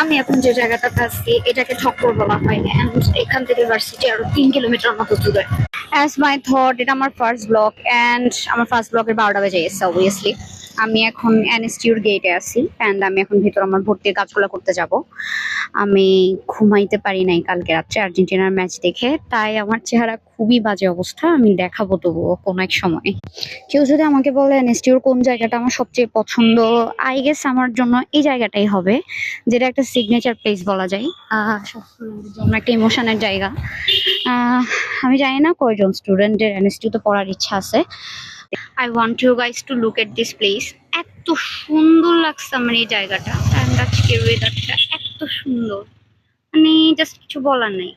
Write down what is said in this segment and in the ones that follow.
আমি এখন যে জায়গাটাতে আছি এটাকে ঠক্কর বলা হয়, and এখান থেকে ভার্সিটি আরো 3 কিলোমিটার মতো দূরে। অ্যাজ মাই থট, এটা আমার ফার্স্ট ব্লগ, অ্যান্ড আমার ফার্স্ট ব্লগের 12টা বেজে গেছে অবভিয়াসলি। আমি এখন এনএসটিউর গেটে আছি, অ্যান্ড আমি এখন ভিতর আমার ভর্তির কাজগুলো করতে যাব। আমি ঘুমাইতে পারি নাই কালকে রাত্রে আর্জেন্টিনার ম্যাচ দেখে, তাই আমার চেহারা খুবই বাজে অবস্থা। আমি দেখাবো তবুও কোনো এক সময়। কেউ যদি আমাকে বলে এনএসটিউর কোন জায়গাটা আমার সবচেয়ে পছন্দ, আই গেস আমার জন্য এই জায়গাটাই হবে, যেটা একটা সিগনেচার প্লেস বলা যায়। সবসময়ের জন্য একটা ইমোশনের জায়গা। আমি জানি না কয়জন স্টুডেন্টের এনএসটিউতে পড়ার ইচ্ছা আছে। I want you guys to look at this place. এত সুন্দর লাগছে আমার এই জায়গাটা, অ্যান্ড আজকের ওয়েদারটা এত সুন্দর, মানে জাস্ট কিছু বলার নেই।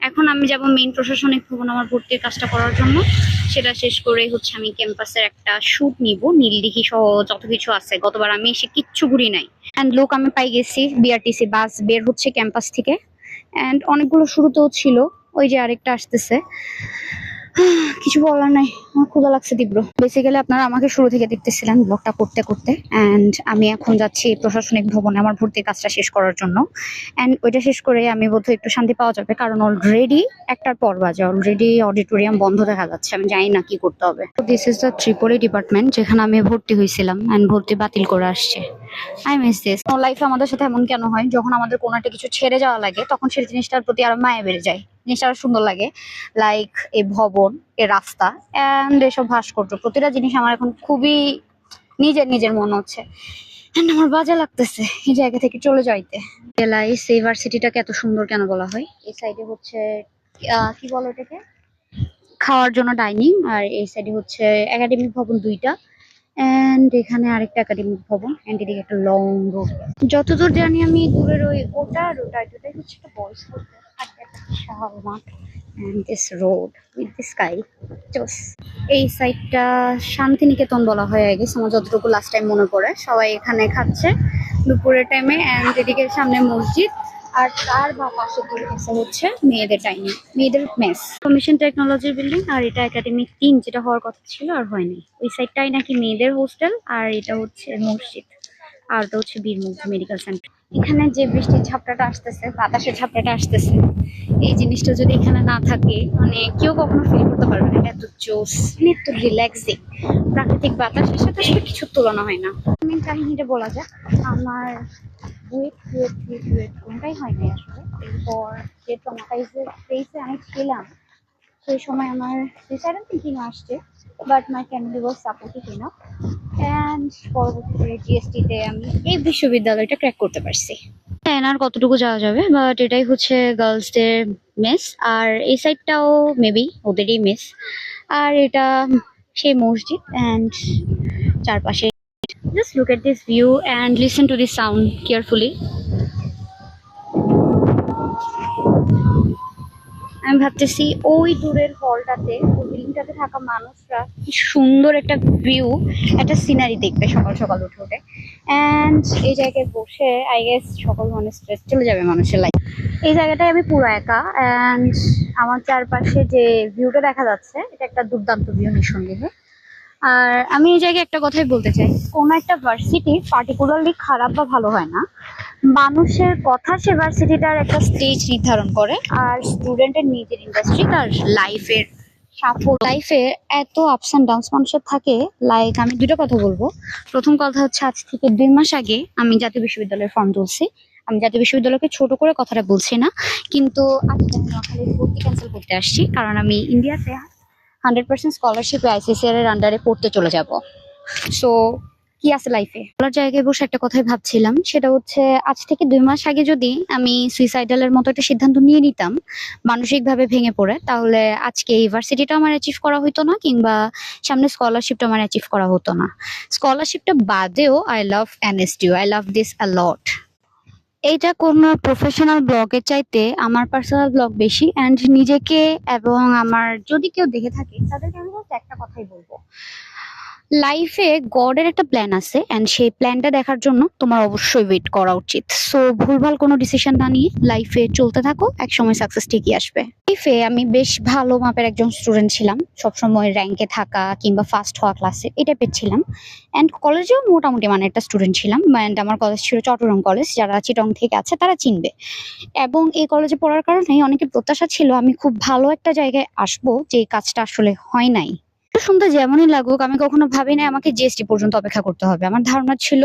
এখন আমি যাব মেইন প্রশাসনিক ভবন আমার ভর্তির কাজটা করার জন্য। সেটা শেষ করে হচ্ছে আমি ক্যাম্পাসের একটা শুট নিব, নীলদিঘি সহ যত কিছু আছে। গতবার আমি এসে কিচ্ছু ঘুরি নাই। অ্যান্ড লোক আমি পাই গেছি, বিআরটিসি বাস বের হচ্ছে ক্যাম্পাস থেকে, অ্যান্ড অনেকগুলো শুরুতেও ছিল, ওই যে আরেকটা আসতেছে। কিছু বলার নাই, আমার ক্ষুধা লাগছে তীব্র। বেসিক্যালি আপনারা আমাকে শুরু থেকে দেখতেছিলেন ব্লগটা করতে করতে, অ্যান্ড আমি এখন যাচ্ছি প্রশাসনিক ভবনে আমার ভর্তির কাজটা শেষ করার জন্য। অ্যান্ড ওইটা শেষ করে আমি বোধহয় একটু শান্তি পাওয়া যাবে, কারণ অলরেডি 1টার পর বাজে, অলরেডি অডিটোরিয়াম বন্ধ দেখা যাচ্ছে। আমি জানি না কি করতে হবে। দিস ইজ দ্য ত্রিপলি ডিপার্টমেন্ট, যেখানে আমি ভর্তি হয়েছিলাম, অ্যান্ড ভর্তি বাতিল করে আসছে। I miss this. লাইফে আমাদের সাথে এমন কেন হয়, যখন আমাদের কোনো একটা কিছু ছেড়ে যাওয়া লাগে তখন সেই জিনিসটার প্রতি আরো মায়া বেড়ে যায়, জিনিসটা আরো সুন্দর লাগে। লাইক এই ভবন, এই রাস্তা, অ্যান্ড এসব ভাস্কর্য, প্রতিটা জিনিস আমার এখন খুবই নিজের নিজের মনে হচ্ছে। অ্যান্ড আমার বাজে লাগতেছে এই জায়গা থেকে চলে যাইতে। রিয়েলাইজ এই ভার্সিটিটাকে এত সুন্দর কেন বলা হয়। এই সাইডে হচ্ছে কি বলো এটাকে, খাওয়ার জন্য ডাইনিং, আর এই সাইডে হচ্ছে একাডেমিক ভবন দুইটা, এন্ড এখানে আরেকটা একাডেমিক ভবন, এন্ড এদিকে একটা লং রোড। যতদূর জানি আমি দূরের ওই ওটা আর ওটা দুটাই হচ্ছে একটা বয়েজ হোস্টেল, আর একটা বিশাল মাঠ, and this road with the sky জোস। এই সাইডটা শান্তিনিকেতন বলা হয় আই গেস, আমার যতটুকু লাস্ট টাইম মনে পড়ে। সবাই এখানে খাচ্ছে দুপুরের টাইমে, এন্ড এদিকে সামনে মসজিদ, আর তার বা পাশে হচ্ছে মেয়েদের ডাইনিং, মেয়েদের মেস। ইনফরমেশন টেকনোলজির বিল্ডিং, আর এটা একাডেমিক 3 যেটা হওয়ার কথা ছিল আর হয়নি। ওই সাইডটাই নাকি মেয়েদের হোস্টেল, আর এটা হচ্ছে মসজিদ, আর এটা হচ্ছে বীরমুগ্ধ মেডিকেল সেন্টার। এখানে যে বৃষ্টির ঝাপটাটা আসতেছে, বাতাসের ঝাপটাটা আসতেছে, এই জিনিসটা যদি এখানে না থাকে, মানে কেউ কখনো ফিল করতে পারবে না। এটা এত জোস, মানে এত রিল্যাক্সিং। প্রাকৃতিক বাতাসের সাথে আসলে কিছু তুলনা হয় না। মেন কাহিনীটা বলা যাক, আমার ওয়েট কোনটাই হয় নাই আসলে। এরপর যে ট্রমাটাইজের ফেসে আমি ছিলাম, সেই সময় আমার সুইসাইডাল থিঙ্কিং আসছে, but my family was supportive enough, and পরবর্তীতে জিএসটিতে আমি এই বিশ্ববিদ্যালয়টা ক্র্যাক করতে পারছি। আর কতটুকু যাওয়া যাবে, বাট এটাই হচ্ছে গার্লসদের মেস, আর এই সাইডটাও মেবি ওদেরই মেস, আর এটা সেই মসজিদ, অ্যান্ড চারপাশে just look at this view and listen to the sound carefully. আমি ভাবতেছি ওই দূরের হলটাতে, ওই বিল্ডিংটাতে থাকা মানুষরা কি সুন্দর একটা ভিউ, একটা সিনারি দেখবে সকাল সকাল উঠে উঠে, অ্যান্ড এই জায়গায় বসে আই গেস সকল ধরনের স্ট্রেস চলে যাবে মানুষের লাইফ। এই জায়গাটায় আমি পুরো একা, অ্যান্ড আমার চারপাশে যে ভিউটা দেখা যাচ্ছে এটা একটা দুর্দান্ত ভিউ নিঃসন্দেহে। আর আমি এই জায়গায় একটা কথাই বলতে চাই, কোনো একটা ভার্সিটি পার্টিকুলারলি খারাপ বা ভালো হয় না, মানুষের কথা সে ভার্সিটিটার একটা স্টেজ নির্ধারণ করে, আর স্টুডেন্টের নিজের ইন্ডাস্ট্রি তার লাইফের সাফল্য। লাইফে এত আপস অ্যান্ড ডাউনস মানুষের থাকে। লাইক আমি দুটো কথা বলবো। প্রথম কথা হচ্ছে, আজ থেকে 2 মাস আগে আমি জাতীয় বিশ্ববিদ্যালয়ের ফর্ম তুলছি। আমি জাতীয় বিশ্ববিদ্যালয়কে ছোট করে কথাটা বলছি না, কিন্তু আজকে আমি নোয়াখালীর ভর্তি ক্যান্সেল করতে আসছি, কারণ আমি ইন্ডিয়াতে 100% স্কলারশিপে আইসিসিআর এর আন্ডারে পড়তে চলে যাব। সো কি আছে লাইফে, বলার জায়গায় বসে একটা কথাই ভাবছিলাম, সেটা হচ্ছে আজ থেকে 2 মাস আগে যদি আমি সুইসাইডালের মতো একটা সিদ্ধান্ত নিয়ে নিতাম মানসিকভাবে ভেঙে পড়ে, তাহলে আজকে ইউনিভার্সিটিটা আমার অ্যাচিভ করা হতো না, কিংবা সামনে স্কলারশিপটা আমার অ্যাচিভ করা হতো না। স্কলারশিপটা বাদেও I love NSTU, I love this a lot. এইটা কোনো প্রফেশনাল ব্লগের চাইতে আমার পার্সোনাল ব্লগ বেশি, অ্যান্ড নিজেকে এবং আমার যদি কেউ দেখে থাকে তাদেরকে আমি একটা কথাই বলবো, লাইফে গডের একটা প্ল্যান আছে এন্ড সেই প্ল্যানটা দেখার জন্য তোমার অবশ্যই ওয়েট করা উচিত। সো ভুলভাল কোনো ডিসিশন না নিয়ে লাইফে চলতে থাকো, একসময় সাকসেস ঠিকই আসবে। লাইফে আমি বেশ ভালো মাপের একজন স্টুডেন্ট ছিলাম, সবসময় র্যাঙ্কে থাকা কিংবা ফার্স্ট হওয়া ক্লাসে এটা পেয়েছিলাম। অ্যান্ড কলেজেও মোটামুটি মানে একটা স্টুডেন্ট ছিলাম। অ্যান্ড আমার কলেজ ছিল চট্টগ্রাম কলেজ, যারা চিটং থেকে আছে তারা চিনবে। এবং এই কলেজে পড়ার কারণে অনেকের প্রত্যাশা ছিল আমি খুব ভালো একটা জায়গায় আসবো, যে কাজটা আসলে হয় নাই। শুনতে যেমনই লাগুক, আমি কখনো ভাবি না আমাকে জিএসটি পর্যন্ত অপেক্ষা করতে হবে। আমার ধারণা ছিল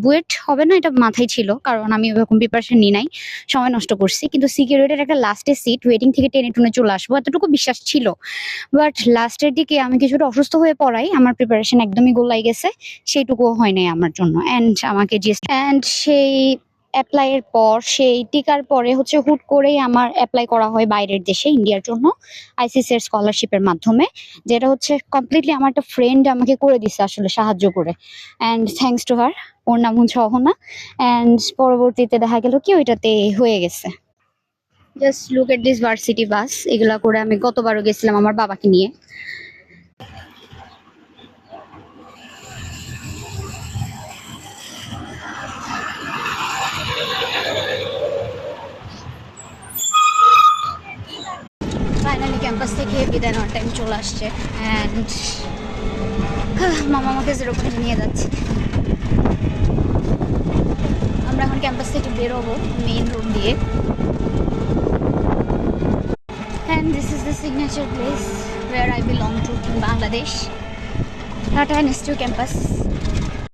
বুয়েট হবে না, এটা মাথায় ছিল, কারণ আমি ওরকম প্রিপারেশন নিই নাই, সময় নষ্ট করছি। কিন্তু সিকিউরিটির একটা লাস্টের সিট ওয়েটিং থেকে টেনে টুনে চলে আসবো এতটুকু বিশ্বাস ছিল। বাট লাস্টের দিকে আমি কিছুটা অসুস্থ হয়ে পড়াই, আমার প্রিপারেশন একদমই গোলাই গেছে, সেইটুকুও হয় নাই আমার জন্য। অ্যান্ড আমাকে জিএসটি অ্যান্ড সেই অ্যাপ্লাইয়ের পর, সেই টিকার পরে হচ্ছে হুট করেই আমার অ্যাপ্লাই করা হয় বাইরের দেশে, ইন্ডিয়ার জন্য, আইসিসি এর স্কলারশিপের মাধ্যমে, যেটা হচ্ছে কমপ্লিটলি আমার একটা ফ্রেন্ড আমাকে করে দিছে আসলে সাহায্য করে। And thanks to her. ওর নাম হচ্ছে অহনা। অ্যান্ড পরবর্তীতে দেখা গেল কি ওইটাতে হয়ে গেছে। Just look at this varsity bus, এগুলা করে আমি গতবারও গেছিলাম আমার বাবাকে নিয়ে। ফাইনালি ক্যাম্পাস থেকে বিদায় নেওয়ার টাইম চলে আসছে। অ্যান্ড মামা আমাকে যেরকম নিয়ে যাচ্ছে। আমরা এখন ক্যাম্পাস থেকে বেরোবো মেইন রোড দিয়ে। And this is the signature place where I belong to, Bangladesh, tata institute campus.